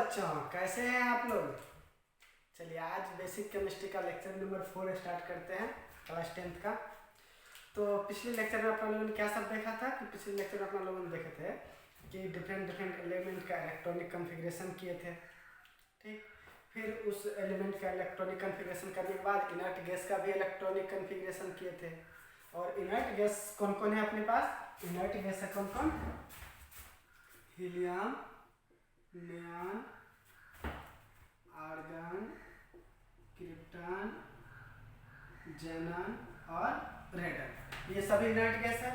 बच्चों, कैसे हैं आप लोग। चलिए आज बेसिक केमिस्ट्री का लेक्चर नंबर 4 स्टार्ट करते हैं, क्लास 10th का। तो पिछले लेक्चर में अपना लोगों ने क्या सब देखा था कि पिछले लेक्चर में अपना लोगों ने देखे थे कि डिफरेंट एलिमेंट का इलेक्ट्रॉनिक कन्फिग्रेशन किए थे। ठीक, फिर उस एलिमेंट का इलेक्ट्रॉनिक कन्फिग्रेशन करने के बाद इनर्ट गैस का भी इलेक्ट्रॉनिक कन्फिग्रेशन किए थे। और इनर्ट गैस कौन कौन है अपने पास? इनर्ट गैस है कौन कौन? हीलियम, नियॉन, आर्गन, क्रिप्टन, जेनन और रेडन, ये सभी इनर्ट गैस है।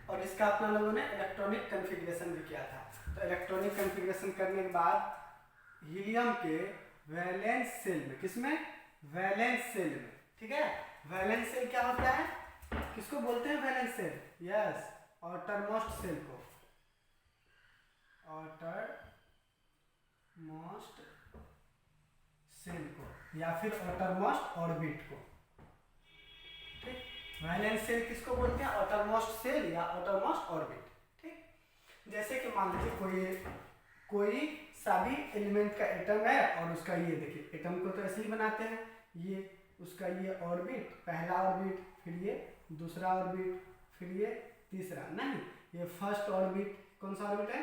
और इसका अपना लोगों ने इलेक्ट्रॉनिक कन्फिग्रेशन भी किया था। तो इलेक्ट्रॉनिक कन्फिग्रेशन करने के बाद हीलियम के वैलेंस सेल में, किसमें? वैलेंस सेल में। ठीक है, वैलेंस सेल क्या होता है? किसको बोलते हैं valence shell? Yes, outermost shell को, आउटर मोस्ट सेल को या फिर आउटरमोस्ट ऑर्बिट को। ठीक, वैलेंस सेल किसको बोलते हैं? आउटरमोस्ट सेल या आउटरमोस्ट ऑर्बिट। ठीक, जैसे कि मान लीजिए कोई सा भी एलिमेंट का एटम है और उसका ये देखिए, एटम को तो ऐसे ही बनाते हैं, ये उसका ये ऑर्बिट, पहला ऑर्बिट, फिर ये दूसरा ऑर्बिट, फिर ये तीसरा, नहीं ये फर्स्ट ऑर्बिट कौन सा ऑर्बिट है?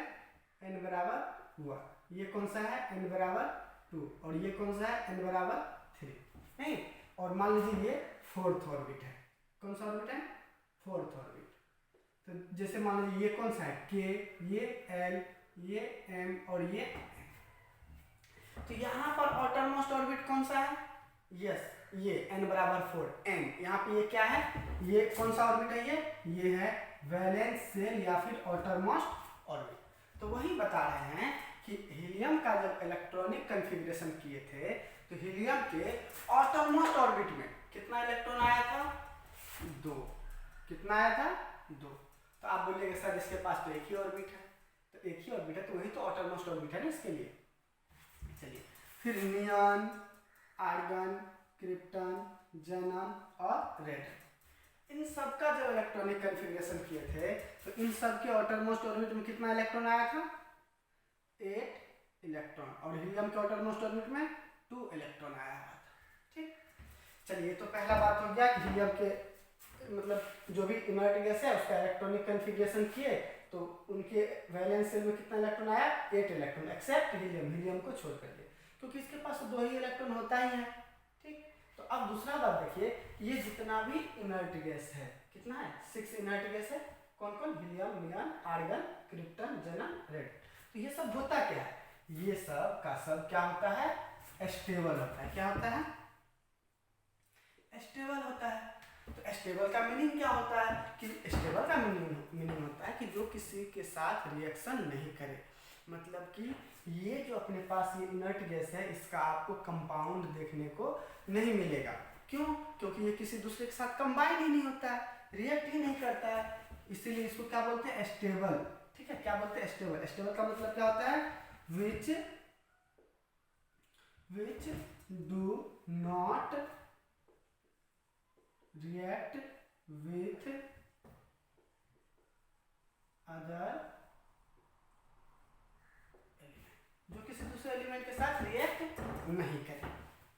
n बराबर 1। ये कौन सा है? n बराबर 2। और ये कौन सा है? n बराबर 3। नहीं, और मान लीजिए ये फोर्थ ऑर्बिट है। कौन सा ऑर्बिट है? Fourth orbit. तो जैसे मान लीजिए ये कौन सा है? k, ये l, ये m और ये n। तो यहाँ पर आउटरमोस्ट ऑर्बिट कौन सा है? यस, ये n बराबर 4 n। यहाँ पे ये क्या है? ये कौन सा ऑर्बिट है? ये है वैलेंस सेल या फिर आउटरमोस्ट ऑर्बिट। तो वही बता रहे हैं कि हीलियम का जब इलेक्ट्रॉनिक कन्फिग्रेशन किए थे तो हीलियम के आउटरमोस्ट ऑर्बिट में कितना इलेक्ट्रॉन आया था? 2। कितना आया था? 2। तो आप बोलिएगा सर इसके पास तो एक ही ऑर्बिट है। तो एक ही ऑर्बिट है तो वही तो आउटरमोस्ट ऑर्बिट है ना इसके लिए। चलिए, फिर नियॉन, आर्गन, क्रिप्टन, जेनन और रेडन, इन सब का जब इलेक्ट्रॉनिक कन्फिग्रेशन किए थे तो इन सब के आउटरमोस्ट ऑर्बिट में कितना इलेक्ट्रॉन आया था? 8 इलेक्ट्रॉन। और हीलियम के आउटरमोस्ट ऑर्बिट में 2 इलेक्ट्रॉन आया हुआ था। ठीक, चलिए तो पहला बात हो गया कि हीलियम के मतलब जो भी इनर्ट गैस है उसका इलेक्ट्रॉनिक कन्फिग्रेशन किए तो उनके वैलेंस सेल में कितना इलेक्ट्रॉन आया? 8 इलेक्ट्रॉन, एक्सेप्ट हीलियम, हीलियम को छोड़ कर दिए क्योंकि इसके पास 2 ही इलेक्ट्रॉन होता ही है। ठीक, तो अब दूसरा बात देखिए, ये जितना भी इनर्ट गैस है कितना है? 6 इनर्ट गैस है। कौन कौन? Helium, neon, argon, krypton, जेनन, रेडन। तो ये सब होता क्या है? ये सब का सब क्या होता है? स्टेबल होता है। क्या होता है? स्टेबल होता है। तो स्टेबल का मीनिंग क्या होता है? कि स्टेबल का मीनिंग होता है कि जो किसी के साथ रिएक्शन नहीं करे। मतलब कि ये जो अपने पास ये इनर्ट गैस है इसका आपको कंपाउंड देखने को नहीं मिलेगा। क्यों? क्योंकि ये किसी दूसरे के साथ कंबाइन ही नहीं होता है, रिएक्ट ही नहीं करता है, इसीलिए इसको क्या बोलते हैं? स्टेबल। ठीक है, क्या बोलते हैं? स्टेबल। स्टेबल का मतलब क्या होता है? Which do not react with other element, जो किसी दूसरे एलिमेंट के साथ रिएक्ट नहीं करे।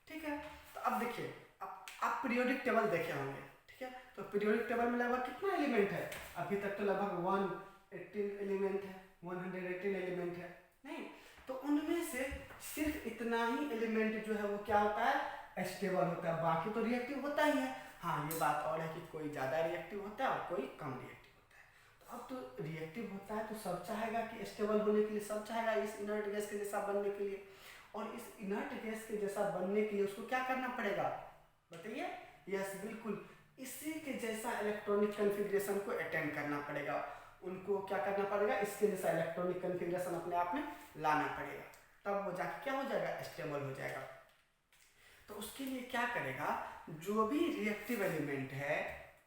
ठीक है, तो अब देखिए, आप पीरियोडिक टेबल देखे होंगे। ठीक है, तो पीरियोडिक टेबल में लगभग कितना एलिमेंट है? अभी तक तो लगभग 118 एलिमेंट है, 118 एलिमेंट है। नहीं, तो उनमें से सिर्फ इतना ही एलिमेंट जो है वो क्या होता है? स्टेबल होता है, बाकी तो रिएक्टिव होता ही है। हाँ, ये बात और है कि कोई ज़्यादा रिएक्टिव होता है और कोई कम रिएक्टिव होता है। तो अब तो रिएक्टिव होता है तो सब चाहेगा कि स्टेबल होने के लिए, सब चाहेगा इस इनर्ट गैस के जैसा बनने के लिए। और इस इनर्ट गैस के जैसा बनने के लिए उसको क्या करना पड़ेगा? बताइए। यस, बिल्कुल इसी के जैसा इलेक्ट्रॉनिक कन्फिग्रेशन को अटेंड करना पड़ेगा। उनको क्या करना पड़ेगा? इसके जैसा इलेक्ट्रॉनिक कन्फिग्रेशन अपने आप में लाना पड़ेगा, तब वो जाके क्या हो जाएगा? स्टेबल हो जाएगा। तो उसके लिए क्या करेगा? जो भी रिएक्टिव एलिमेंट है,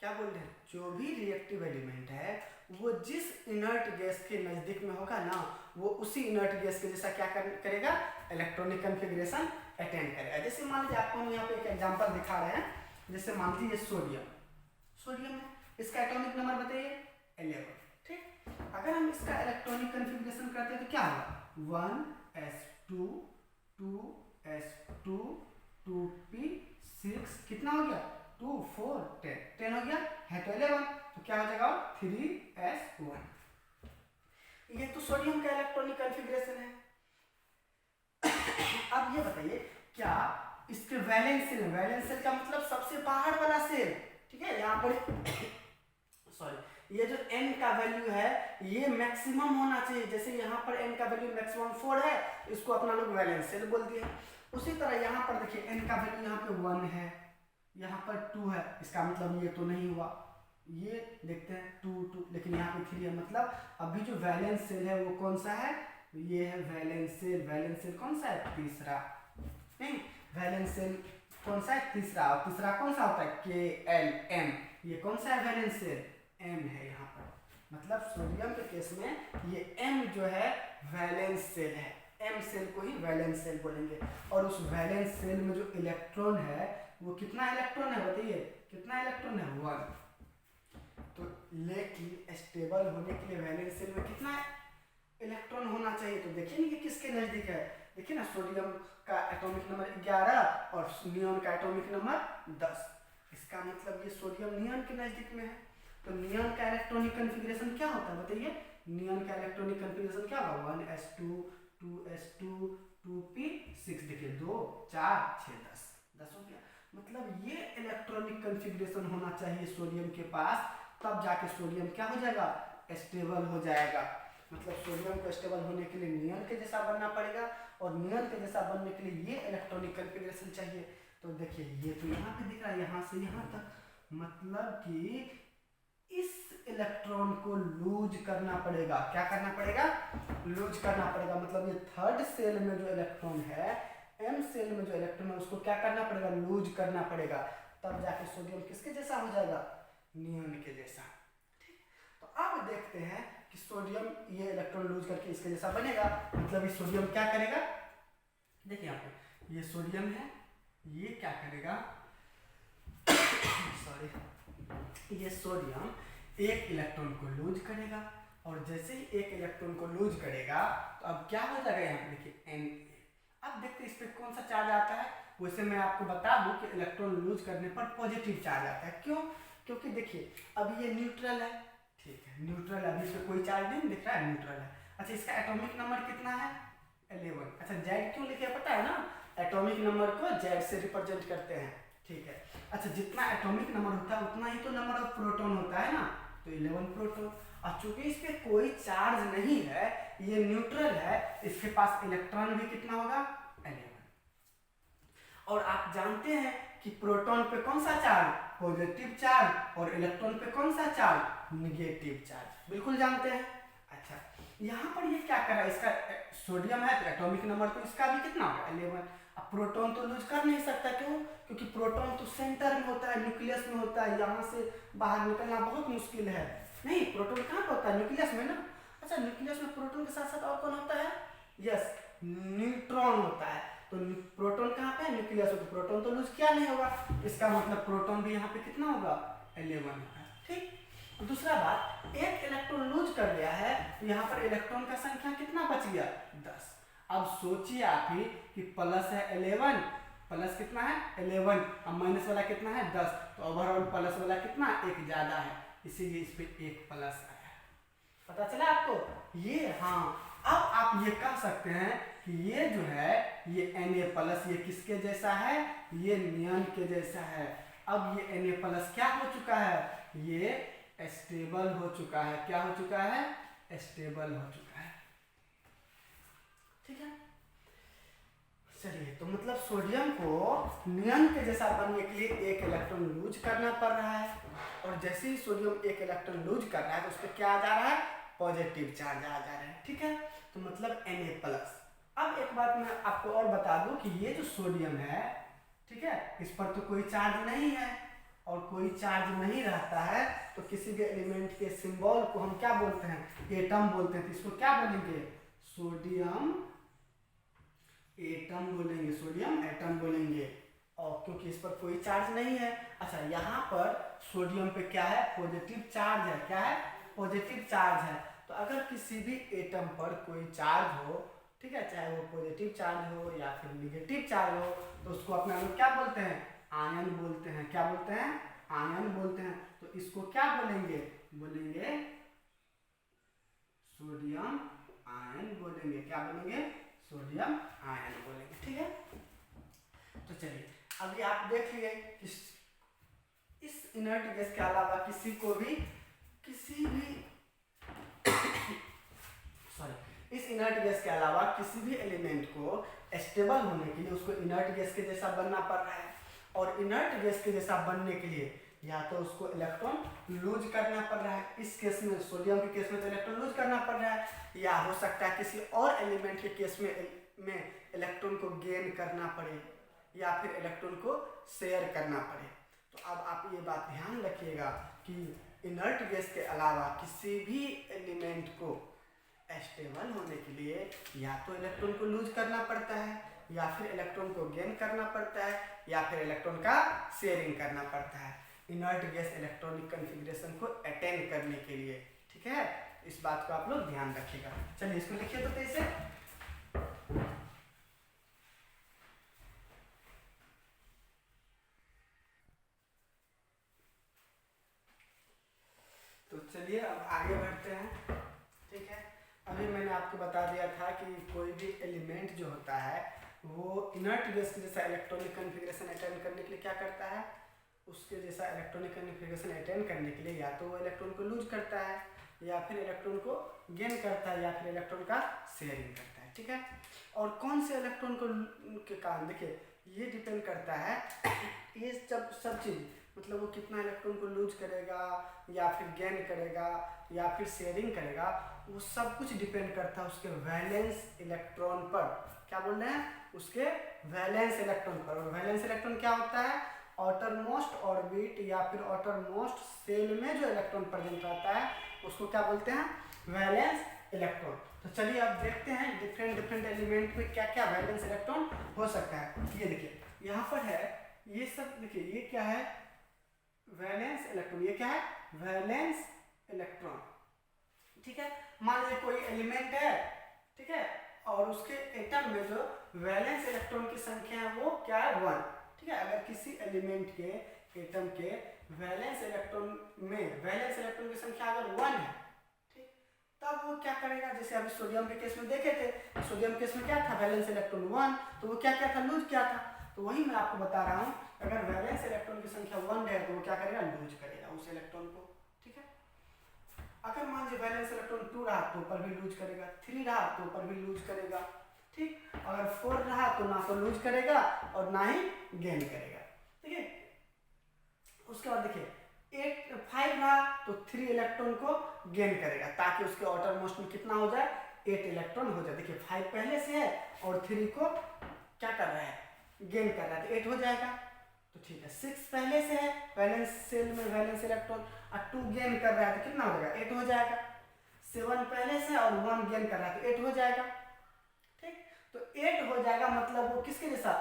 क्या बोल रहे हैं? जो भी रिएक्टिव एलिमेंट है वो जिस इनर्ट गैस के नज़दीक में होगा ना, वो उसी इनर्ट गैस के जैसा क्या करेगा? इलेक्ट्रॉनिक कन्फिग्रेशन अटेंड करेगा। जैसे मान लीजिए आपको हम यहाँ पे एक एग्जांपल दिखा रहे हैं। जैसे मान लीजिए सोडियम है, इसका एटॉमिक नंबर बताइए 11। ठीक, अगर हम इसका इलेक्ट्रॉनिक कन्फिग्रेशन करते हैं तो क्या होगा? 1s2 2 2s2 2p6 कितना हो गया 2 4 10 10 हो गया है तो 11 तो क्या हो जाएगा 3s1। ये तो सोडियम का इलेक्ट्रॉनिक कॉन्फ़िगरेशन है। अब ये बताइए क्या इसके वैलेंस सेल का मतलब सबसे बाहर वाला सेल, ठीक है, यहाँ पर सॉरी ये जो n का वैल्यू है ये मैक्सिमम होना चाहिए। जैसे यहाँ पर n का वैल्यू मैक्सिमम 4 है, इसको अपना लोग वैलेंस सेल बोल दिए। उसी तरह यहाँ पर देखिए n का वैल्यू यहाँ पे 1 है, यहाँ पर 2 है, इसका मतलब ये तो नहीं हुआ। ये देखते हैं 2 2 लेकिन यहाँ पे 3 है, मतलब अभी जो वैलेंस सेल है वो कौन सा है, ये है वैलेंस सेल। वैलेंस सेल कौन सा है, तीसरा, नहीं वैलेंस सेल कौन सा है, तीसरा। और तीसरा कौन सा होता है, KLM। ये कौन सा है वैलेंस सेल, M है यहाँ पर। मतलब सोडियम के केस में ये M जो है वैलेंस सेल है, M सेल को ही वैलेंस सेल बोलेंगे। और उस वैलेंस सेल में जो इलेक्ट्रॉन है वो कितना इलेक्ट्रॉन है, बताइए कितना इलेक्ट्रॉन है, 1। तो लेकिन स्टेबल होने के लिए वैलेंस सेल में कितना इलेक्ट्रॉन होना चाहिए, तो देखिए ना कि किसके नजदीक है। देखिए ना सोडियम का एटॉमिक नंबर 11 और नियॉन का एटॉमिक नंबर 10। इसका मतलब ये सोडियम नियॉन के नजदीक में है। तो नियॉन का इलेक्ट्रॉनिक कॉन्फ़िगरेशन क्या होता है, बताइए नियॉन का इलेक्ट्रॉनिक कॉन्फ़िगरेशन क्या होगा, 1s2 2s2 2p6। देखिए 2 4 6 10 हो गया। मतलब ये इलेक्ट्रॉनिक कॉन्फ़िगरेशन होना चाहिए सोडियम के पास, तब जाके सोडियम क्या हो जाएगा, स्टेबल हो जाएगा। मतलब सोडियम को स्टेबल होने के लिए नियॉन के जैसा बनना पड़ेगा, और नियॉन के जैसा बनने के लिए ये इलेक्ट्रॉनिक कॉन्फ़िगरेशन चाहिए। तो देखिए ये तो यहाँ पे दिख रहा है, यहाँ से यहाँ तक, मतलब कि इस इलेक्ट्रॉन को लूज करना पड़ेगा। क्या करना पड़ेगा, लूज करना पड़ेगा। मतलब ये थर्ड सेल में जो इलेक्ट्रॉन है, M सेल में जो इलेक्ट्रॉन है उसको क्या करना पड़ेगा, लूज करना पड़ेगा, तब जाके सोडियम किसके जैसा हो जाएगा, नियॉन के जैसा। तो अब देखते हैं कि सोडियम ये इलेक्ट्रॉन लूज करके इसके जैसा बनेगा। मतलब ये सोडियम क्या करेगा, देखिए यहाँ पे ये सोडियम है, ये क्या करेगा सॉरी, ये सोडियम एक इलेक्ट्रॉन को लूज करेगा, और जैसे ही एक इलेक्ट्रॉन को लूज करेगा तो अब क्या हो जाएगा, यहाँ पे देखिए Na। अब देखते हैं इस पे कौन सा चार्ज आता है। वैसे मैं आपको बता दूं कि इलेक्ट्रॉन लूज करने पर पॉजिटिव चार्ज आता है। क्यों, क्योंकि देखिए अभी ये न्यूट्रल है, ठीक है, न्यूट्रल, अभी इस पे कोई चार्ज नहीं दिख रहा है, न्यूट्रल है। अच्छा इसका एटॉमिक नंबर कितना है, 11। अच्छा जेड क्यों लिखे पता है ना, एटॉमिक नंबर को जेड से रिप्रेजेंट करते हैं, ठीक है। अच्छा जितना एटॉमिक नंबर होता है उतना ही तो नंबर ऑफ प्रोटॉन होता है ना, तो 11 प्रोटॉन। और चूंकि इस पे कोई चार्ज नहीं है, ये न्यूट्रल है, इसके पास इलेक्ट्रॉन भी कितना होगा, 11। और आप जानते हैं कि प्रोटॉन पे कौन सा चार्ज, पॉजिटिव चार्ज, और इलेक्ट्रॉन पे कौन सा चार्ज, निगेटिव चार्ज, बिल्कुल जानते हैं। अच्छा यहाँ पर ये क्या कर रहा है, इसका सोडियम है तो एटॉमिक नंबर तो इसका भी कितना होगा, 11। अब प्रोटॉन तो लूज कर नहीं सकता, क्यों, क्योंकि प्रोटॉन तो सेंटर में होता है, न्यूक्लियस में होता है, यहाँ से बाहर निकलना बहुत मुश्किल है। नहीं, प्रोटॉन कहाँ पर होता है, न्यूक्लियस में ना। अच्छा न्यूक्लियस में प्रोटॉन के साथ साथ और कौन होता है, यस न्यूट्रॉन होता है। तो प्रोटॉन कहाँ पे है, न्यूक्लियस हो, तो प्रोटॉन तो लूज किया नहीं होगा, इसका मतलब प्रोटॉन भी यहाँ पे कितना होगा, 11 होगा, ठीक। दूसरा बात, एक इलेक्ट्रॉन लूज कर लिया है तो यहाँ पर इलेक्ट्रॉन का संख्या कितना बच गया, 10। अब सोचिए आप ही कि प्लस है 11, प्लस कितना है 11, अब माइनस वाला कितना है 10, तो ओवरऑल प्लस वाला कितना, एक ज्यादा है, इसीलिए इस पे एक प्लस आया। पता चला आपको ये, हाँ। अब आप ये कह सकते हैं कि ये जो है ये Na+, ये किसके जैसा है, ये नियॉन के जैसा है। अब ये Na+ क्या हो चुका है, ये स्टेबल हो चुका है। क्या हो चुका है, स्टेबल हो चुका है, ठीक है। चलिए तो मतलब सोडियम को नियॉन के जैसा बनने के लिए एक इलेक्ट्रॉन लूज करना पड़ रहा है, और जैसे ही सोडियम एक इलेक्ट्रॉन लूज कर रहा है तो उस पर क्या आ जा रहा है, पॉजिटिव चार्ज आ जा रहा है, ठीक है। तो मतलब Na+। अब एक बात मैं आपको और बता दूं कि ये जो सोडियम है, ठीक है, इस पर तो कोई चार्ज नहीं है, और कोई चार्ज नहीं रहता है तो किसी भी एलिमेंट के सिंबल को हम क्या बोलते हैं, एटम बोलते हैं। तो इसको क्या बोलेंगे, सोडियम एटम बोलेंगे, सोडियम एटम बोलेंगे, और क्योंकि इस पर कोई चार्ज नहीं है। अच्छा यहाँ पर सोडियम पे क्या है, पॉजिटिव चार्ज है, क्या है, पॉजिटिव चार्ज है। तो अगर किसी भी एटम पर कोई चार्ज हो, ठीक है, चाहे वो पॉजिटिव चार्ज हो या फिर निगेटिव चार्ज हो, तो उसको अपने हम क्या बोलते हैं, आयन बोलते हैं। क्या बोलते हैं, आयन बोलते हैं। तो इसको क्या बोलेंगे, बोलेंगे सोडियम आयन बोलेंगे। क्या बोलेंगे, सोडियम आयन बोलेंगे। ठीक है, तो चलिए अभी आप देख लिए इस इनर्ट गैस के अलावा किसी भी सॉरी इस इनर्ट गैस के अलावा किसी भी एलिमेंट को स्टेबल होने के लिए उसको इनर्ट गैस के जैसा बनना पड़ रहा है। और इनर्ट गैस के जैसा बनने के लिए या तो उसको इलेक्ट्रॉन लूज करना पड़ रहा है, इस केस में सोडियम के केस में तो इलेक्ट्रॉन लूज करना पड़ रहा है, या हो सकता है किसी और एलिमेंट के केस में इलेक्ट्रॉन को गेन करना पड़े या फिर इलेक्ट्रॉन को शेयर करना पड़े। तो अब आप ये बात ध्यान रखिएगा कि इनर्ट गैस के अलावा किसी भी एलिमेंट को स्टेबल होने के लिए या तो इलेक्ट्रॉन को लूज करना पड़ता है या फिर इलेक्ट्रॉन को गेन करना पड़ता है या फिर इलेक्ट्रॉन का शेयरिंग करना पड़ता है इनर्ट गैस इलेक्ट्रॉनिक कॉन्फ़िगरेशन को अटेंड करने के लिए। ठीक है, इस बात को आप लोग ध्यान रखिएगा। चलिए इसको लिखिए तो कैसे, तो चलिए अब आगे बढ़ते हैं। ठीक है, अभी मैंने आपको बता दिया था कि कोई भी एलिमेंट जो होता है वो इनर्ट गैस के जैसा इलेक्ट्रॉनिक कॉन्फ़िगरेशन अटेंड करने के लिए क्या करता है, उसके जैसा इलेक्ट्रॉनिक कॉन्फ़िगरेशन अटेंड करने के लिए या तो वो इलेक्ट्रॉन को लूज करता है या फिर इलेक्ट्रॉन को गेन करता है या फिर इलेक्ट्रॉन का शेयरिंग करता है। ठीक है, और कौन से इलेक्ट्रॉन को के कारण देखिए ये डिपेंड करता है ये सब चीज़ मतलब वो कितना इलेक्ट्रॉन को लूज करेगा या फिर गेन करेगा या फिर शेयरिंग करेगा, वो सब कुछ डिपेंड करता है उसके वैलेंस इलेक्ट्रॉन पर। क्या बोल रहे हैं, उसके वैलेंस इलेक्ट्रॉन पर। और वैलेंस इलेक्ट्रॉन क्या होता है, आउटर मोस्ट ऑर्बिट या फिर आउटर मोस्ट सेल में जो इलेक्ट्रॉन प्रेजेंट रहता है उसको क्या बोलते हैं, वैलेंस इलेक्ट्रॉन। तो चलिए अब देखते हैं डिफरेंट एलिमेंट में क्या क्या वैलेंस इलेक्ट्रॉन हो सकता है। ये देखिए यहाँ पर है, ये सब देखिए ये क्या है, वैलेंस इलेक्ट्रॉन। ये क्या है, वैलेंस इलेक्ट्रॉन। ठीक है, मान लीजिए कोई एलिमेंट है, ठीक है, और उसके एटम में जो वैलेंस इलेक्ट्रॉन की संख्या है वो क्या है, 1। ठीक है, अगर किसी एलिमेंट के एटम के वैलेंस इलेक्ट्रॉन की संख्या अगर 1 है, ठीक, तब वो क्या करेगा, जैसे अभी सोडियम के केस में देखे थे, सोडियम केस में क्या था, वैलेंस इलेक्ट्रॉन 1, तो वो क्या था, लूज क्या था। तो वही मैं आपको बता रहा हूँ, अगर वैलेंस इलेक्ट्रॉन की संख्या 1 है तो वो क्या करेगा, लूज करेगा उस इलेक्ट्रॉन को। ठीक है, अगर मान लीजिए वैलेंस इलेक्ट्रॉन 2 रहा तो ऊपर भी लूज करेगा, 3 रहा तो ऊपर भी लूज करेगा। ठीक, अगर 4 रहा तो ना तो लूज करेगा और ना ही गेन करेगा। ठीक है, उसके बाद देखिए 5 रहा तो 3 इलेक्ट्रॉन को गेन करेगा ताकि उसके आउटर मोस्ट में कितना हो जाए, 8 इलेक्ट्रॉन हो जाए। देखिए 5 पहले से है और 3 को क्या कर रहा है, गेन कर रहा है, तो 8 हो जाएगा। तो ठीक है, 6 पहले से है वैलेंस सेल में वैलेंस इलेक्ट्रॉन और 2 गेन कर रहा है तो कितना हो जाएगा, 8 हो जाएगा। 7 पहले से और 1 गेन कर रहा है तो 8 हो जाएगा। ठीक, तो 8 हो जाएगा मतलब वो किसके जैसा,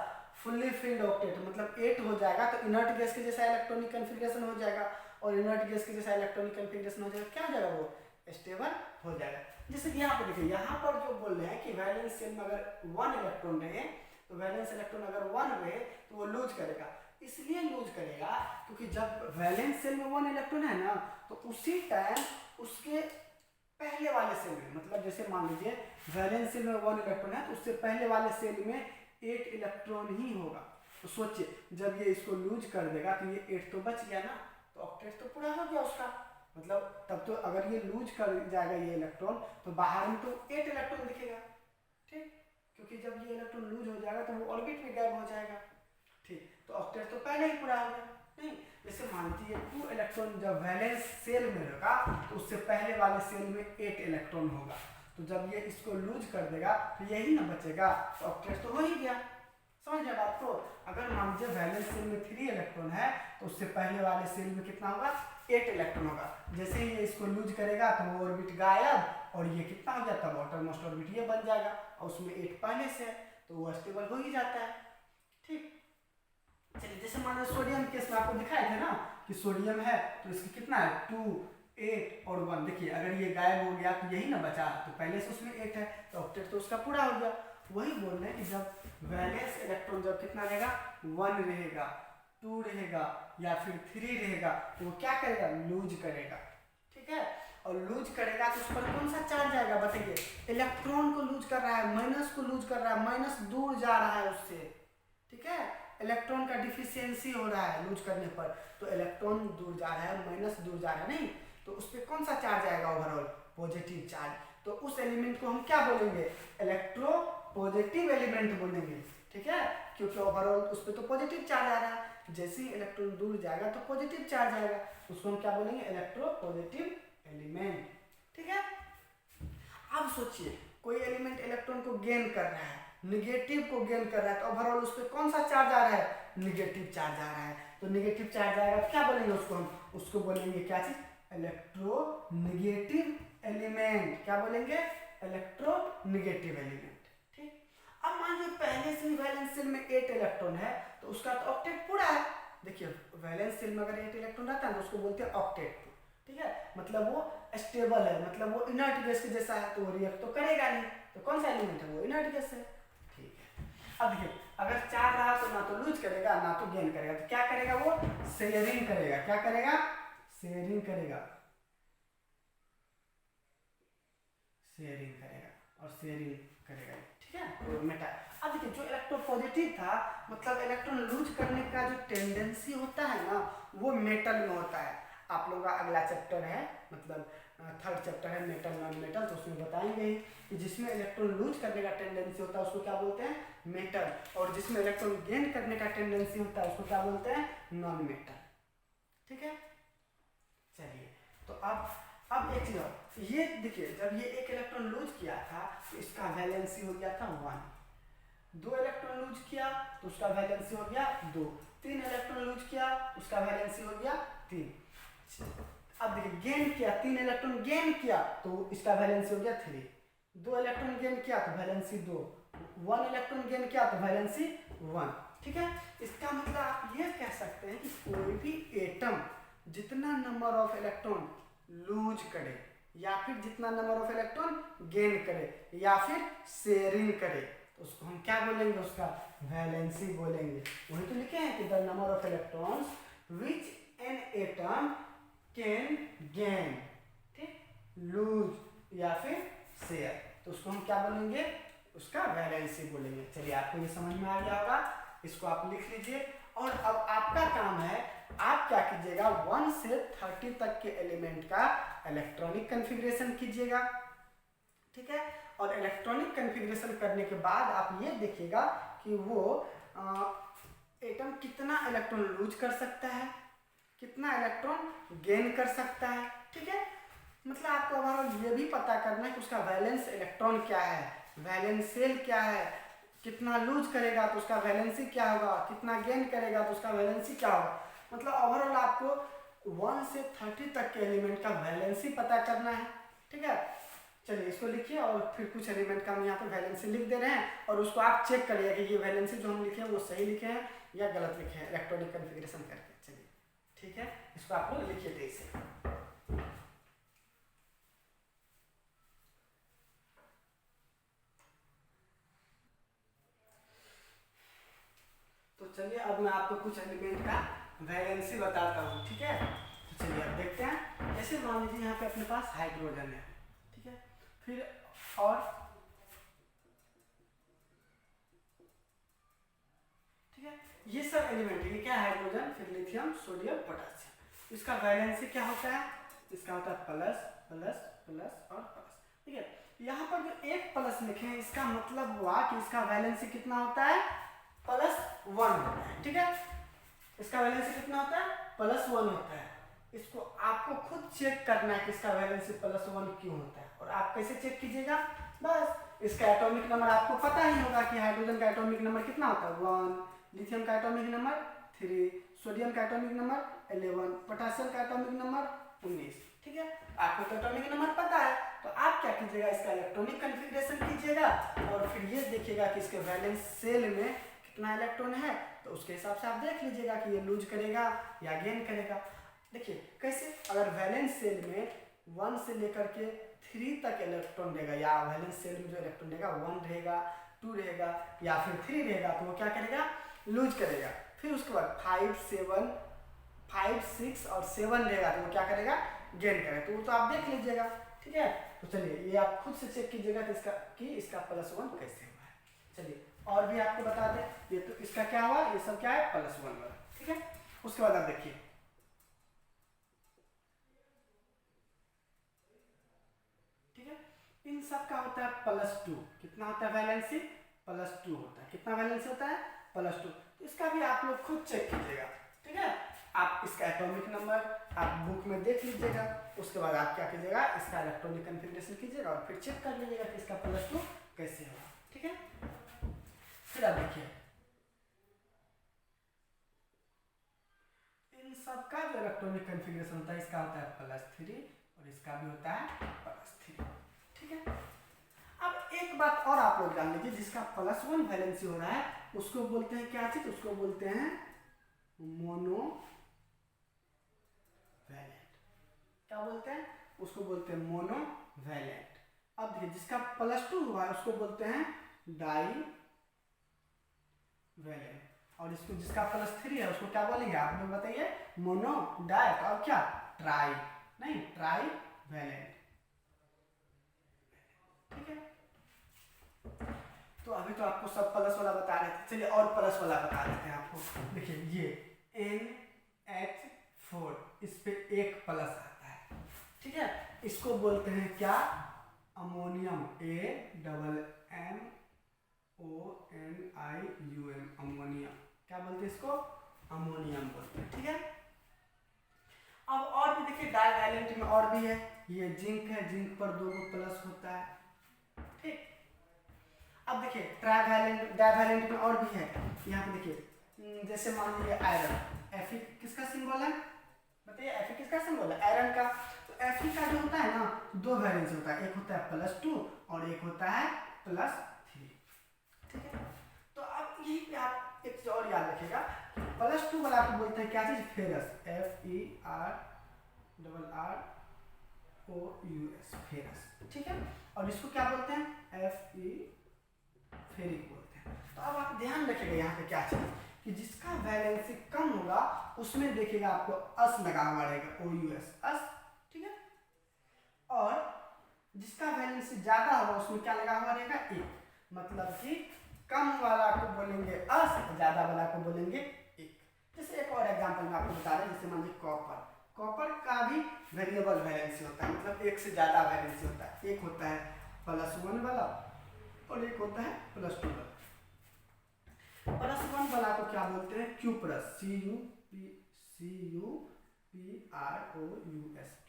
फुल्ली फिल्ड ऑक्टेट, मतलब 8 हो जाएगा तो इनर्ट गैस के जैसा इलेक्ट्रॉनिक कॉन्फ़िगरेशन हो जाएगा और इनर्ट गैस के जैसा इलेक्ट्रॉनिक कॉन्फ़िगरेशन हो जाएगा, क्या हो जाएगा, वो स्टेबल हो जाएगा। जैसे कि यहाँ पर देखिए, यहाँ पर जो बोल रहे हैं कि वैलेंस सेल में अगर 1 इलेक्ट्रॉन रहे तो वैलेंस इलेक्ट्रॉन अगर 1 रहे तो वो लूज करेगा। इसलिए लूज करेगा क्योंकि जब वैलेंस सेल में 1 इलेक्ट्रॉन है ना तो उसी टाइम उसके पहले वाले सेल में, मतलब जैसे मान लीजिए वैलेंस सेल में 1 इलेक्ट्रॉन है तो उससे पहले वाले सेल में 8 इलेक्ट्रॉन ही होगा। तो सोचिए जब ये इसको लूज कर देगा तो ये 8 तो बच गया ना, तो ऑक्टेट तो पूरा हो गया उसका, मतलब तब तो अगर ये लूज कर जाएगा ये इलेक्ट्रॉन तो बाहर में तो 8 इलेक्ट्रॉन दिखेगा। ठीक, क्योंकि जब ये इलेक्ट्रॉन लूज हो जाएगा तो वो ऑर्बिट में गायब हो जाएगा। ठीक, तो ऑक्टेट तो पहले ही पूरा हो गया। नहीं, जैसे मान लीजिए 2 इलेक्ट्रॉन जब वैलेंस सेल में होगा तो उससे पहले वाले सेल में 8 इलेक्ट्रॉन होगा, तो जब ये इसको लूज कर देगा तो यही ना बचेगा, तो ऑक्टेट तो हो ही गया। समझ गए बात को। अगर मान लीजिए वैलेंस सेल में 3 इलेक्ट्रॉन है तो उससे पहले वाले सेल में कितना होगा, 8 इलेक्ट्रॉन होगा। जैसे ही ये इसको लूज करेगा तो वो ऑर्बिट गायब और ये कितना हो जाता है, आउटर मोस्ट ऑर्बिट ये बन जाएगा और उसमें 8 पहले से है तो वो स्टेबल हो ही जाता है। ठीक, चलिए जैसे मान लो सोडियम केस में आपको दिखाए थे ना कि सोडियम है तो इसकी कितना है, 2 8 और 1। देखिए अगर ये गायब हो गया तो यही ना बचा, तो पहले से उसमें 8 है तो ऑक्टेट तो उसका पूरा हो गया। वही बोल रहे हैं कि जब वैलेंस इलेक्ट्रॉन जब कितना रहेगा, 1 रहेगा, 2 रहेगा या फिर 3 रहेगा, तो वो क्या करेगा, लूज करेगा। ठीक है, और लूज करेगा तो उस पर कौन सा चार्ज आएगा बताइए, इलेक्ट्रॉन को लूज कर रहा है, माइनस को लूज कर रहा है, माइनस दूर जा रहा है उससे। ठीक है, इलेक्ट्रॉन का डिफिशियंसी हो रहा है लूज करने पर, तो इलेक्ट्रॉन दूर जा रहा है, माइनस दूर जा रहा है, नहीं तो उस पर कौन सा चार्ज आएगा, ओवरऑल पॉजिटिव चार्ज। तो उस एलिमेंट को हम क्या बोलेंगे, इलेक्ट्रो पॉजिटिव एलिमेंट बोलेंगे। ठीक है, क्योंकि ओवरऑल उस पर तो पॉजिटिव चार्ज आ रहा है, जैसे ही इलेक्ट्रॉन दूर जाएगा तो पॉजिटिव चार्ज आएगा, उसको हम क्या बोलेंगे, इलेक्ट्रो पॉजिटिव एलिमेंट। ठीक है, अब सोचिए कोई एलिमेंट इलेक्ट्रॉन को गेन कर रहा है, निगेटिव को गेन कर रहा है, तो ओवरऑल उस पर कौन सा चार्ज आ रहा है, निगेटिव चार्ज आ रहा है। तो निगेटिव चार्ज आएगा तो क्या बोलेंगे उसको, हम उसको बोलेंगे क्या चीज, इलेक्ट्रो निगेटिव एलिमेंट। क्या बोलेंगे, इलेक्ट्रो निगेटिव एलिमेंट। ठीक, अब मान लीजिए पहले से ही वैलेंस शेल में 8 इलेक्ट्रॉन है, तो उसका तो ऑक्टेट पूरा है। देखिए वैलेंस शेल में अगर 8 इलेक्ट्रॉन रहता है तो उसको बोलते हैं ऑक्टेट। ठीक है, मतलब वो स्टेबल है, मतलब वो इनर्ट गैस के जैसा है, तो वो रिएक्ट तो करेगा नहीं, तो कौन सा एलिमेंट है, वो इनर्ट गैस है। ठीक है, अब देखिए अगर चार्ज रहा तो ना तो लूज करेगा ना तो गेन करेगा, तो क्या करेगा, वो शेयरिंग करेगा। क्या करेगा, शेयरिंग करेगा, शेयरिंग करेगा और शेयरिंग करेगा। ठीक है, तो मेटा। अब देखिए जो इलेक्ट्रोपॉजिटिव था, मतलब इलेक्ट्रॉन लूज करने का जो टेंडेंसी होता है ना, वो मेटल में होता है। आप लोगों का अगला चैप्टर है, मतलब 3rd चैप्टर है मेटल नॉन मेटल, तो उसमें बताएंगे कि जिसमें इलेक्ट्रॉन लूज करने का टेंडेंसी होता है उसको क्या बोलते हैं, मेटल, और जिसमें इलेक्ट्रॉन गेन करने का टेंडेंसी होता है उसको क्या बोलते हैं, नॉन मेटल। ठीक है, चलिए तो अब एक चीज और, ये देखिए जब ये एक इलेक्ट्रॉन लूज किया था तो इसका वैलेंसी हो गया था 1, 2 इलेक्ट्रॉन लूज किया तो उसका वैलेंसी हो गया 2, 3 इलेक्ट्रॉन लूज किया उसका वैलेंसी हो गया 3। अब देखिए गेन किया, 3 इलेक्ट्रॉन गेन किया तो इसका वैलेंसी हो गया 3, 2 इलेक्ट्रॉन गेन किया तो वैलेंसी 2, 1 इलेक्ट्रॉन गेन किया तो वैलेंसी 1। ठीक है, इसका मतलब आप ये कह सकते हैं कि कोई भी एटम जितना नंबर ऑफ इलेक्ट्रॉन लूज करे या फिर जितना नंबर ऑफ इलेक्ट्रॉन गेन करे या फिर शेयरिंग करे, तो उसको हम क्या बोलेंगे, उसका वैलेंसी बोलेंगे। वही तो लिखे हैं कि the number of electrons which an atom can gain, ठीक, लूज या फिर शेयर, तो उसको हम क्या बोलेंगे, उसका वैलेंसी बोलेंगे। चलिए आपको ये समझ में आ गया होगा, इसको आप लिख लीजिए। और अब आपका काम है, आप क्या कीजिएगा, 1 से 30 तक के एलिमेंट का इलेक्ट्रॉनिक कॉन्फ़िगरेशन कीजिएगा। ठीक है, और इलेक्ट्रॉनिक कॉन्फ़िगरेशन करने के बाद आप ये देखिएगा कि वो एटम कितना इलेक्ट्रॉन लूज कर सकता है, कितना इलेक्ट्रॉन गेन कर सकता है। ठीक है, मतलब आपको ओवरऑल ये भी पता करना है कि उसका वैलेंस इलेक्ट्रॉन क्या है, वैलेंस शेल क्या है, कितना लूज करेगा तो उसका वैलेंसी क्या होगा, कितना गेन करेगा तो उसका वैलेंसी क्या होगा। मतलब ओवरऑल आपको 1 से 30 तक के एलिमेंट का वैलेंसी पता करना है। ठीक है, चलिए इसको लिखिए और फिर कुछ एलिमेंट का हम यहाँ पे वैलेंसी लिख दे रहे हैं और उसको आप चेक करिए कि ये वैलेंसी जो हम लिखे हैं वो सही लिखे हैं या गलत लिखे हैं इलेक्ट्रॉनिक कॉन्फ़िगरेशन करके। चलिए ठीक है, इसको आप लोग लिखिए तेज से। तो चलिए अब मैं आपको कुछ एलिमेंट का वैलेंसी बताता हूँ। ठीक है, तो चलिए अब देखते हैं। जैसे मान लीजिए यहाँ पे अपने पास हाइड्रोजन है, ठीक है, फिर और ठीक है, ये सब एलिमेंट है, ये क्या है, हाइड्रोजन, फिर लिथियम, सोडियम, पोटेशियम। इसका वैलेंसी क्या होता है, इसका होता है प्लस प्लस प्लस और प्लस। ठीक है, यहाँ पर जो एक प्लस लिखे हैं इसका मतलब हुआ कि इसका वैलेंसी कितना होता है, +1 होता है। ठीक है, इसका वैलेंसी कितना होता है, +1 होता है। इसको आपको खुद चेक करना है कि इसका वैलेंसी +1 क्यों होता है। और आप कैसे चेक कीजिएगा, बस इसका एटॉमिक नंबर आपको पता ही होगा कि हाइड्रोजन का एटॉमिक नंबर कितना होता है, 1, लिथियम का एटॉमिक नंबर 3, सोडियम का एटॉमिक नंबर 11, पोटेशियम का एटॉमिक नंबर 19। ठीक है, आपको तो एटॉमिक नंबर पता है, तो आप क्या कीजिएगा, इसका इलेक्ट्रॉनिक कॉन्फ़िगरेशन कीजिएगा और फिर ये देखिएगा कि इसके वैलेंस शेल में कितना इलेक्ट्रॉन है, तो उसके हिसाब से आप देख लीजिएगा कि ये लूज करेगा या गेन करेगा। देखिए कैसे, अगर वैलेंस सेल में 1 से लेकर के 3 तक इलेक्ट्रॉन रहेगा, या वैलेंस सेल में जो इलेक्ट्रॉन रहेगा 1 रहेगा, 2 रहेगा या फिर 3 रहेगा, तो वो क्या करेगा, लूज करेगा। फिर उसके बाद 5, 6 और 7 रहेगा तो वो क्या करेगा, गेन करेगा। तो वो तो आप देख लीजिएगा, ठीक है। तो चलिए ये आप खुद से चेक कीजिएगा कि इसका +1 कैसे हुआ है। चलिए और भी आपको बता दें, ये तो इसका क्या हुआ, ये सब क्या है, +1 वाला, ठीक है। उसके बाद आप देखिए, ठीक है, इन सब का होता है +2। कितना होता है वैलेंसी, +2 होता है। कितना वैलेंसी होता है, +2। तो इसका भी आप लोग खुद चेक कीजिएगा, ठीक है। आप इसका एटॉमिक नंबर आप बुक में देख लीजिएगा, उसके बाद आप क्या कीजिएगा, इसका इलेक्ट्रॉनिक कन्फिग्रेशन कीजिएगा और फिर चेक कर लीजिएगा कि इसका +2 कैसे होगा, ठीक है। फिर आप देखिए इन सब का जो इलेक्ट्रॉनिक कन्फिग्रेशन होता है, इसका होता है +3 और इसका भी होता है +3, ठीक है। अब एक बात और आप लोग जान लीजिए, जिसका +1 वैलेंसी हो रहा है उसको बोलते हैं क्या चीज, उसको बोलते हैं मोनो वैलेंट। क्या बोलते हैं, उसको बोलते हैं मोनो वैलेंट। अब देखिए जिसका +2 हुआ है उसको बोलते हैं डाई वैलेंट, और इसको जिसका +3 है उसको क्या बोलेंगे, आप लोग बताइए, मोनो, डाई, तो अब क्या, ट्राई, नहीं ट्राई वैलेंट, ठीक है। तो अभी तो आपको सब प्लस वाला बता रहे थे, चलिए और प्लस वाला बता देते हैं आपको। देखिए ये NH4, इस पे एक प्लस आता है, ठीक है। इसको बोलते हैं क्या, अमोनियम, AMMONIUM, अमोनियम। क्या बोलते हैं इसको, अमोनियम बोलते हैं, ठीक है। अब और भी देखिए डाई वैलेंट में और भी है, ये जिंक है, जिंक पर 2 प्लस होता है, ठीक। अब देखिए ट्राइवैलेंट, डाइवैलेंट में और भी है, यहाँ पे देखिए जैसे मान लीजिए आयरन, Fe किसका सिंबल है, बताइए Fe किसका सिंबल है, आयरन का। तो Fe का जो होता है ना, 2 वैलेंस होता है, एक होता है +2 और एक होता है +3, ठीक है। तो अब यही पे आप एक चीज और याद रखिएगा, +2 वाला को बोलते हैं क्या चीज, फेरस, FERROUS, फेरस, ठीक है। और इसको क्या बोलते हैं, फेरिक बोलते हैं। तो अब आप ध्यान रखिएगा यहाँ पे क्या चीज, कि जिसका वैलेंसी कम होगा उसमें देखिएगा आपको अस लगा हुआ रहेगा, OUS, अस, ठीक है। और जिसका वैलेंसी ज्यादा होगा उसमें क्या लगा हुआ रहेगा, एक, मतलब कि कम वाला को बोलेंगे अस, ज्यादा वाला को बोलेंगे एक। जैसे एक और एग्जांपल में आपको बता रहे हैं, जैसे मान लीजिए कॉपर, कॉपर का भी वेरिएबल वैलेंसी होता है, मतलब एक से ज्यादा वैलेंसी होता है, एक होता है +1 वाला और एक होता है +2 वाला। +1 वाला को क्या बोलते हैं, क्यूपरस, CUPROUS,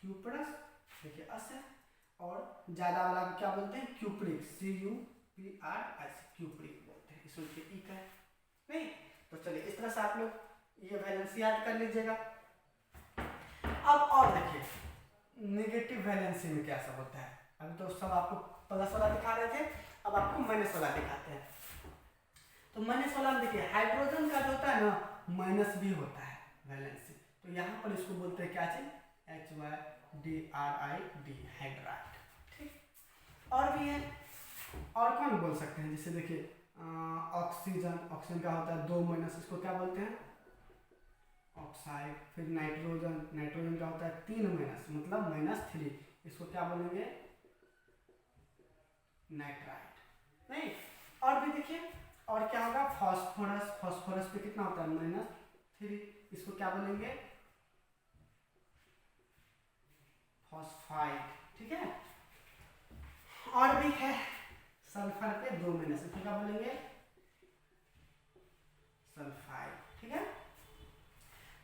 क्यूपरस, देखिए अस है। और ज्यादा वाला को क्या बोलते हैं, क्यूप्रिक, CUPRS, क्यूप्रिक बोलते हैं, इसमें ई का है, नहीं। तो चलिए इस तरह से आप लोग ये वैलेंसी याद कर लीजिएगा। अब और देखिए नेगेटिव वैलेंसी में क्या सब होता है, अभी तो सब आपको प्लस वाला दिखा रहे थे, अब आपको माइनस वाला दिखाते हैं। तो माइनस वाला में देखिए हाइड्रोजन का जो होता है ना, माइनस भी होता है वैलेंसी, तो यहाँ पर इसको बोलते हैं क्या चीज, HYDRID, हाइड्राइड, ठीक। और भी है, और कौन बोल सकते हैं, जैसे देखिए ऑक्सीजन, ऑक्सीजन का होता है 2-, इसको क्या बोलते हैं, ऑक्साइड। फिर नाइट्रोजन, नाइट्रोजन का होता है 3-, मतलब -3, इसको क्या बोलेंगे, नाइट्राइड, नहीं। और भी देखिए और क्या होगा, फास्फोरस, फास्फोरस पे कितना होता है, -3, इसको क्या बोलेंगे, फॉस्फाइड, ठीक है। और भी है सल्फर पे 2-, इसको क्या बोलेंगे, सल्फाइड, ठीक है।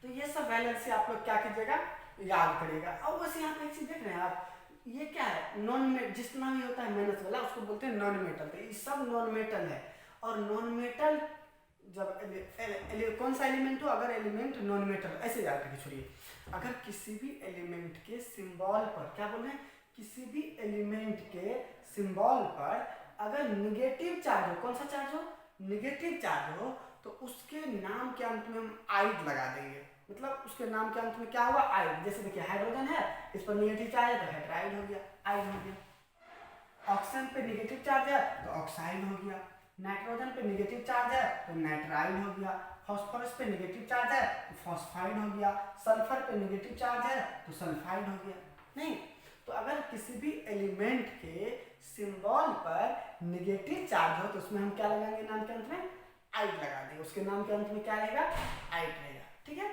तो ये सब वैलेंसी आप लोग क्या कीजिएगा, याद करिएगा। अब बस यहाँ पे एक चीज देख रहे हैं आप, ये क्या है, नॉन मेटल, जितना भी होता है माइनस वाला उसको बोलते हैं नॉन मेटल, तो ये सब नॉन मेटल है। और नॉन मेटल जब कौन सा एलिमेंट हो, अगर एलिमेंट नॉन मेटल, ऐसे याद करके छोड़िए, अगर किसी भी एलिमेंट के सिंबल पर, क्या बोल रहे हैं, किसी भी एलिमेंट के सिंबल पर अगर निगेटिव चार्ज हो, कौन सा चार्ज हो, निगेटिव चार्ज हो, तो उसके नाम के अंत में हम आइड लगा देंगे, मतलब उसके नाम के अंत में क्या हुआ, आइड। जैसे देखिए हाइड्रोजन है, इस पर नेगेटिव चार्ज है तो हाइड्राइड हो गया, आइड हो गया। ऑक्सीजन पे नेगेटिव चार्ज है तो ऑक्साइड हो गया। नाइट्रोजन पे नेगेटिव चार्ज है तो नाइट्राइड हो गया। फॉस्फोरस पे नेगेटिव चार्ज है तो फॉस्फाइड हो गया। सल्फर पे नेगेटिव चार्ज है तो सल्फाइड हो गया। नहीं, तो अगर किसी भी एलिमेंट के सिंबल पर नेगेटिव चार्ज हो तो उसमें हम क्या लगाएंगे, नाम के अंत में आइड लगा देंगे। उसके नाम के अंत में क्या रहेगा, आइड रहेगा। ठीक है,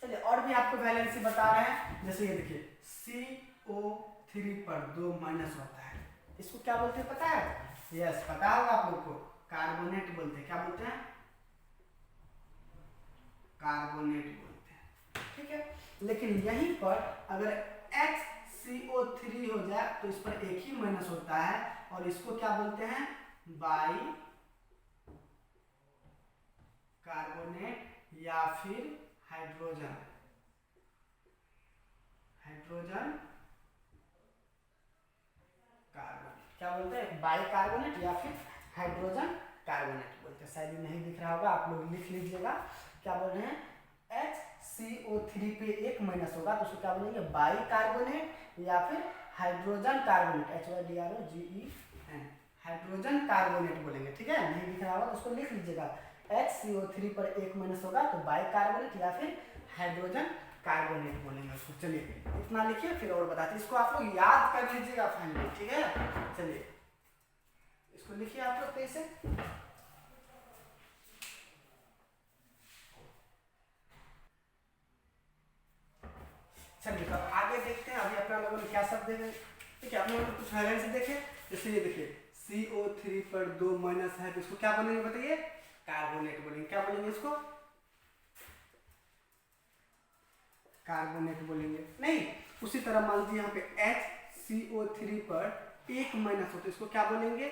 चलिए और भी आपको वैलेंसी बता रहे हैं। जैसे ये देखिए CO3 पर 2 माइनस होता है, इसको क्या बोलते हैं पता है? यस, पता होगा आप लोग को, कार्बोनेट बोलते हैं। क्या बोलते हैं? कार्बोनेट बोलते हैं। ठीक है, लेकिन यहीं पर अगर HCO3 हो जाए तो इस पर एक ही माइनस होता है और इसको क्या बोलते हैं, बाई कार्बोनेट या फिर हाइड्रोजन कार्बोनेट। क्या बोलते हैं, बाई कार्बोनेट या फिर हाइड्रोजन कार्बोनेट बोलते हैं। शायद नहीं दिख रहा होगा, आप लोग लिख लीजिएगा। क्या बोल रहे हैं, HCO3 पे एक माइनस होगा तो उसको क्या बोलेंगे, बाई कार्बोनेट या फिर hydrogen carbonate, HYDROGEN, hydrogen carbonate बोलेंगे। ठीक है, नहीं दिख रहा होगा तो उसको लिख लीजिएगा। HCO3 पर एक माइनस होगा तो बाई कार्बोनेट या फिर हाइड्रोजन कार्बोनेट बोलेंगे उसको। चलिए इतना लिखिए, फिर और बताते हैं। इसको आप लोग याद कर लीजिएगा फाइनली। ठीक है, चलिए इसको लिखिए आप लोग कैसे। चलिए तो आगे देखते हैं। अभी अपना लोगों ने क्या शब्द देखे, ठीक है, अपने लोगों ने कुछ वैलेंसी देखे। जैसे ये देखिए CO3 पर 2 माइनस है तो इसको क्या बोलेंगे बताइए, कार्बोनेट बोलेंगे। क्या बोलेंगे इसको, कार्बोनेट बोलेंगे। नहीं, उसी तरह मान लीजिए यहाँ पे HCO3 पर एक माइनस हो तो इसको क्या बोलेंगे,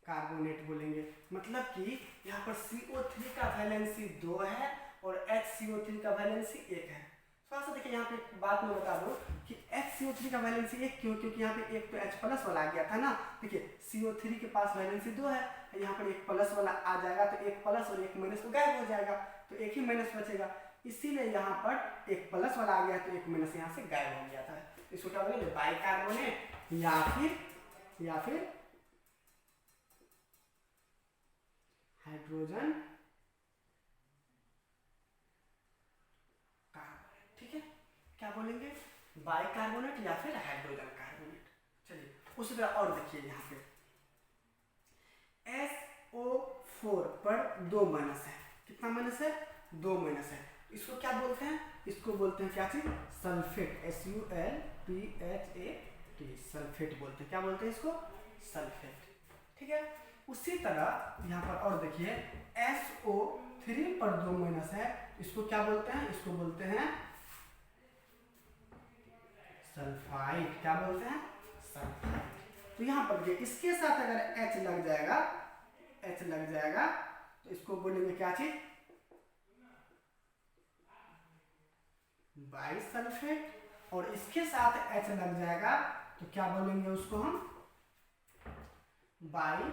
कार्बोनेट बोलेंगे। मतलब कि यहाँ पर CO3 का वैलेंसी 2 है और HCO3 का वैलेंसी 1 है। थोड़ा सा देखिए यहाँ पे एक बात मैं बता दूं कि HCO3 का वैलेंसी 1 क्यों, क्योंकि यहाँ पे एक तो H प्लस वाला आ गया था ना। देखिए CO3 के पास वैलेंसी 2 है, यहाँ पर एक प्लस वाला आ जाएगा तो एक प्लस और एक माइनस तो गायब हो जाएगा, तो एक ही माइनस बचेगा। इसीलिए यहाँ पर एक प्लस वाला आ गया तो एक माइनस यहाँ से गायब हो गया था। इसको क्या बोलेंगे, बाइकार्बोनेट या फिर हाइड्रोजन कार्बोनेट। ठीक है, क्या बोलेंगे, बाइकार्बोनेट या फिर हाइड्रोजन कार्बोनेट। चलिए उसी तरह और देखिए यहाँ पे SO4 पर 2 माइनस है। कितना माइनस है, 2 माइनस है। इसको क्या बोलते हैं, इसको बोलते हैं क्या चीज, सल्फेट, SULPHAT, सल्फेट बोलते हैं। क्या बोलते हैं इसको, सल्फेट। ठीक है, उसी तरह यहाँ पर और देखिए SO3 पर 2 माइनस है, इसको क्या बोलते हैं, इसको बोलते हैं सल्फाइड। क्या बोलते हैं, सल्फाइड। तो यहाँ पर देखिए इसके साथ अगर H लग जाएगा तो इसको बोलेंगे क्या चीज, बाइसल्फेट। और इसके साथ H लग जाएगा तो क्या बोलेंगे उसको हम, बाई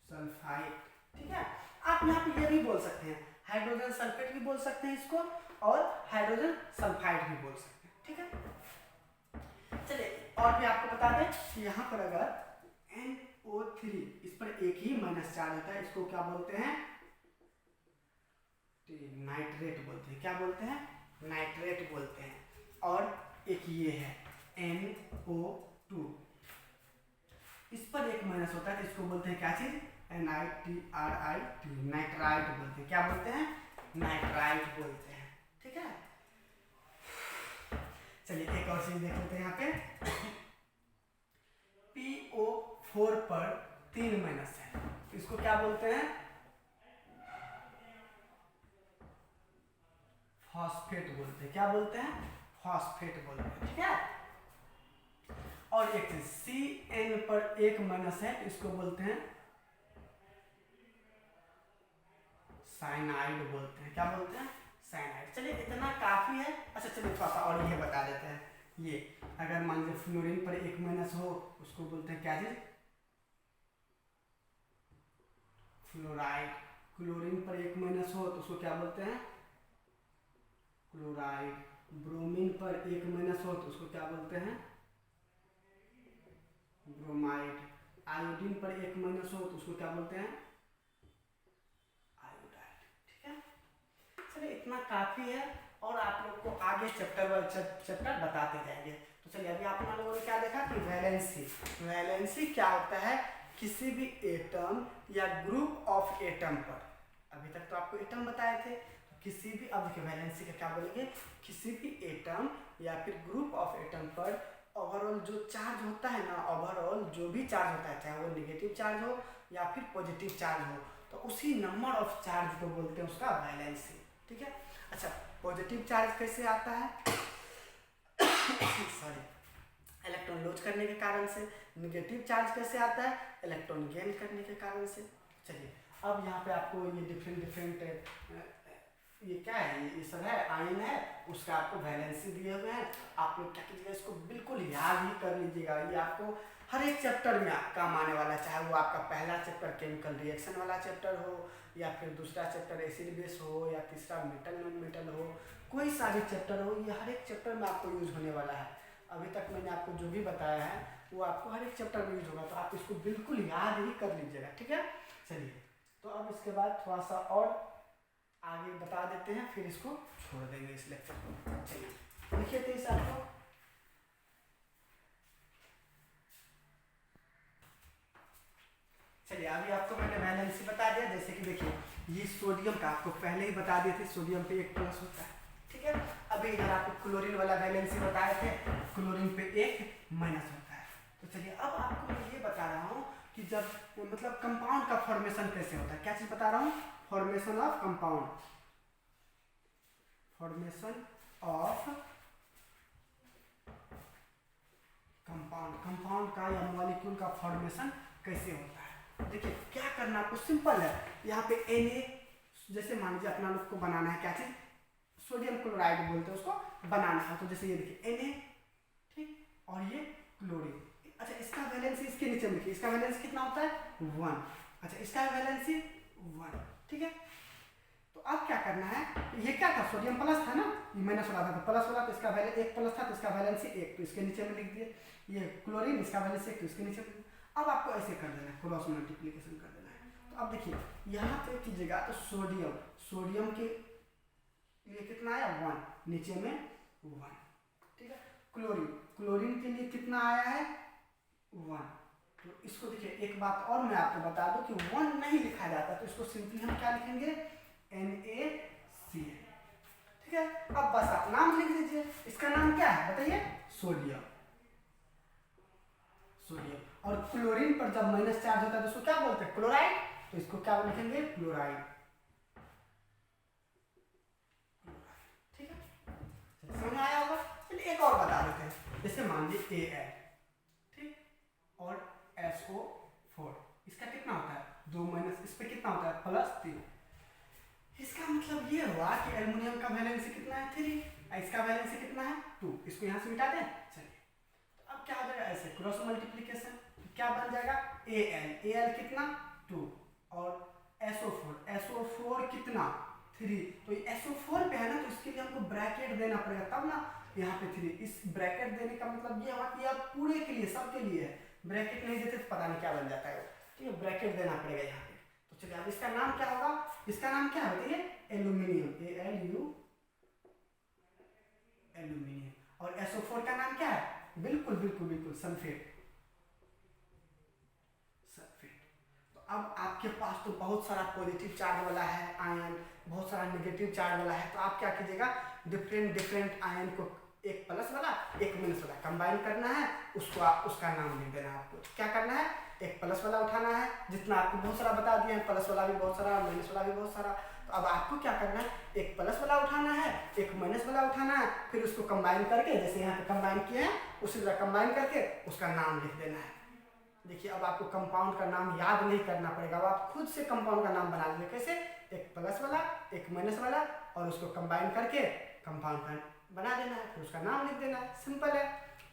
सल्फाइड। ठीक है, आप यहाँ पे ये भी बोल सकते हैं, हाइड्रोजन सल्फेट भी बोल सकते हैं इसको और हाइड्रोजन सल्फाइड भी बोल सकते हैं। ठीक है, चलिए और भी आपको बता दें कि यहाँ पर अगर NO3 इस पर एक ही माइनस चार्ज होता है, इसको क्या बोलते हैं, नाइट्रेट बोलते हैं। क्या बोलते हैं, नाइट्रेट बोलते हैं। और एक ये है NO2, इस पर एक माइनस होता है तो इसको बोलते हैं क्या चीज, NITRIT, नाइट्राइट बोलते हैं। क्या बोलते हैं, नाइट्राइट बोलते हैं। ठीक है, चलिए एक और चीज देख लेते हैं यहाँ पे PO4 पर 3 माइनस है तो इसको क्या बोलते हैं, फॉस्फेट बोलते हैं। क्या बोलते हैं, फॉस्फेट बोलते हैं। ठीक है, और एक चीज CN पर एक माइनस है तो इसको बोलते हैं साइनाइड बोलते हैं। क्या बोलते हैं, साइनाइड। चलिए इतना काफी है। अच्छा चलिए थोड़ा सा और ये बता देते हैं, ये अगर मान लीजिए फ्लोरीन पर एक माइनस हो उसको बोलते हैं क्या चीज, फ्लोराइड। क्लोरीन पर एक माइनस हो तो उसको क्या बोलते हैं? क्लोराइड। ब्रोमीन पर एक माइनस हो तो उसको क्या बोलते हैं? ब्रोमाइड। आयोडीन पर एक माइनस हो तो उसको क्या बोलते हैं? आयोडाइड। ठीक है, चलिए इतना काफी है और आप लोग को आगे चैप्टर बाय चैप्टर बताते जाएंगे। तो चलिए अभी आप लोगों ने क्या देखा कि वैलेंसी। वैलेंसी क्या होता है? किसी भी एटम या ग्रुप ऑफ एटम पर, अभी तक तो आपको एटम बताए थे, तो किसी भी, अब देखिए वैलेंसी का क्या बोलेंगे? किसी भी एटम या फिर ग्रुप ऑफ एटम पर ओवरऑल जो चार्ज होता है ना, ओवरऑल जो भी चार्ज होता है, चाहे वो नेगेटिव चार्ज हो या फिर पॉजिटिव चार्ज हो, तो उसी नंबर ऑफ चार्ज को बोलते हैं उसका वैलेंसी। ठीक है, अच्छा पॉजिटिव चार्ज कैसे आता है? सॉरी, इलेक्ट्रॉन लॉस करने के कारण से। नेगेटिव चार्ज कैसे आता है? इलेक्ट्रॉन गेन करने के कारण से। चलिए अब यहाँ पे आपको ये डिफरेंट ये क्या है, ये सब है आयन है, उसका आपको वैलेंसी दिए हुए हैं। आप लोग क्या कीजिएगा, इसको बिल्कुल याद ही कर लीजिएगा। ये आपको हर एक चैप्टर में काम आने वाला है, चाहे वो आपका पहला चैप्टर केमिकल रिएक्शन वाला चैप्टर हो, या फिर दूसरा चैप्टर एसिड बेस हो, या तीसरा मेटल नॉन मेटल हो, कोई सा भी चैप्टर हो, ये हर एक चैप्टर में आपको यूज होने वाला है। अभी तक मैंने आपको जो भी बताया है वो आपको हर एक चैप्टर में यूज होगा, तो आप इसको बिल्कुल याद ही कर लीजिएगा। ठीक है, चलिए तो अब इसके बाद थोड़ा सा और आगे बता देते हैं, फिर इसको छोड़ देंगे इस लेक्चर को। चलिए लिखिए 23 आपको। चलिए अभी आपको मैंने वैलेंसी बता दिया, जैसे कि देखिए ये सोडियम का आपको पहले ही बता दिए थे, सोडियम पे एक प्लस होता है। ठीक है, अभी इधर आपको क्लोरीन वाला वैलेंसी बताए थे, क्लोरीन पे एक माइनस होता है। तो चलिए अब आपको मैं ये बता रहा हूँ कि जब मतलब कंपाउंड का फॉर्मेशन कैसे होता है। क्या चीज बता रहा हूँ? Formation of compound, formation of compound, compound का या मॉलिक्यूल का फॉर्मेशन कैसे होता है। देखिए क्या करना आपको, सिंपल है। यहाँ पे Na, जैसे मान लीजिए अपना लोग को बनाना है क्या चीज, सोडियम क्लोराइड बोलते हैं उसको, बनाना है। तो जैसे ये देखिए Na, ठीक, और ये क्लोरीन। अच्छा इसका वैलेंसी इसके नीचे में लिखिए, इसका वैलेंसी कितना होता है? 1। अच्छा इसका वैलेंसी 1। ठीक है, तो अब क्या करना है, ये क्या था? सोडियम प्लस था ना, ये माइनस वाला था, तो प्लस वाला, तो इसका वैलेंसी एक प्लस था तो इसका वैलेंसी 1, तो इसके नीचे में लिख दिए। ये क्लोरीन, इसका वैलेंसी 1, तो इसके नीचे में। अब आपको ऐसे कर देना है, क्रॉस मल्टीप्लिकेशन कर देना है। तो अब देखिए यहाँ पे कीजिएगा तो सोडियम, सोडियम के लिए कितना आया? 1, नीचे में 1। ठीक है, क्लोरीन, क्लोरीन के लिए कितना आया है? 1। तो इसको देखिए एक बात और मैं आपको बता दूं कि 1 नहीं लिखा जाता, तो इसको सिंपली हम क्या लिखेंगे? NaCl। ठीक है, अब बस आप नाम लिख दीजिए। इसका नाम क्या है बताइए? Sodium, sodium. और क्लोरीन पर जब माइनस चार्ज होता है तो उसको क्या बोलते हैं? क्लोराइड। तो इसको क्या लिखेंगे? क्लोराइड। ठीक है, समझ में आया होगा। चलिए एक और बता देते हैं, जैसे मान लीजिए Al, ठीक, और SO4, इसका कितना होता है? 2 माइनस, इस पे कितना होता है? +3। इसका मतलब ये हुआ कि एल्युमिनियम का वैलेंसी कितना है? 3। इसका वैलेंसी कितना है? 2। इसको यहाँ से मिटा दें। चलिए तो अब क्या हो जाएगा? ऐसे क्रॉस मल्टीप्लिकेशन, क्या बन जाएगा? Al कितना? 2, और SO4, SO4 कितना? 3। तो SO4 पे है ना, तो इसके लिए हमको ब्रैकेट देना पड़ेगा, तब ना यहाँ पे 3। इस ब्रैकेट देने का मतलब ये हुआ कि अब पूरे के लिए, सबके लिए है। ब्रैकेट नहीं देते तो पता नहीं क्या बन जाता है। ठीक है, ब्रैकेट देना पड़ेगा यहाँ पे। तो चलिए अब इसका नाम क्या होगा? इसका नाम क्या है बताइए? Aluminium, ALU, aluminium. और SO4 का नाम क्या है? बिल्कुल बिल्कुल बिल्कुल, सल्फेट, सल्फेट। तो अब आपके पास तो बहुत सारा पॉजिटिव चार्ज वाला है आयन, बहुत सारा नेगेटिव चार्ज वाला है, तो आप क्या कीजिएगा? डिफरेंट डिफरेंट आयन को, एक प्लस वाला एक माइनस वाला कंबाइन करना है, उसको उसका नाम लिख देना है। आपको क्या करना है? एक प्लस वाला उठाना है, जितना आपको बहुत सारा बता दिया है, प्लस वाला भी बहुत सारा, माइनस वाला भी बहुत सारा। तो अब आपको क्या करना है? एक प्लस वाला उठाना है, एक माइनस वाला उठाना है, फिर उसको कंबाइन करके, जैसे यहाँ पे कंबाइन किए हैं उसी तरह कंबाइन करके उसका नाम लिख देना है। देखिए अब आपको कंपाउंड का नाम याद नहीं करना पड़ेगा, अब आप खुद से कंपाउंड का नाम बना लीजिए। कैसे? एक प्लस वाला एक माइनस वाला, और उसको कंबाइन करके कंपाउंड का बना देना है, फिर उसका नाम लिख देना है। सिंपल है।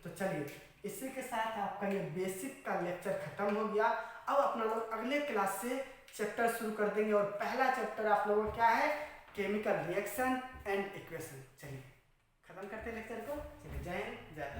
तो चलिए इसी के साथ आपका ये बेसिक का लेक्चर खत्म हो गया। अब अपना लोग अगले क्लास से चैप्टर शुरू कर देंगे और पहला चैप्टर आप लोगों का क्या है, केमिकल रिएक्शन एंड इक्वेशन। चलिए खत्म करते हैं लेक्चर को। चलिए जय हिंद, जय भारत।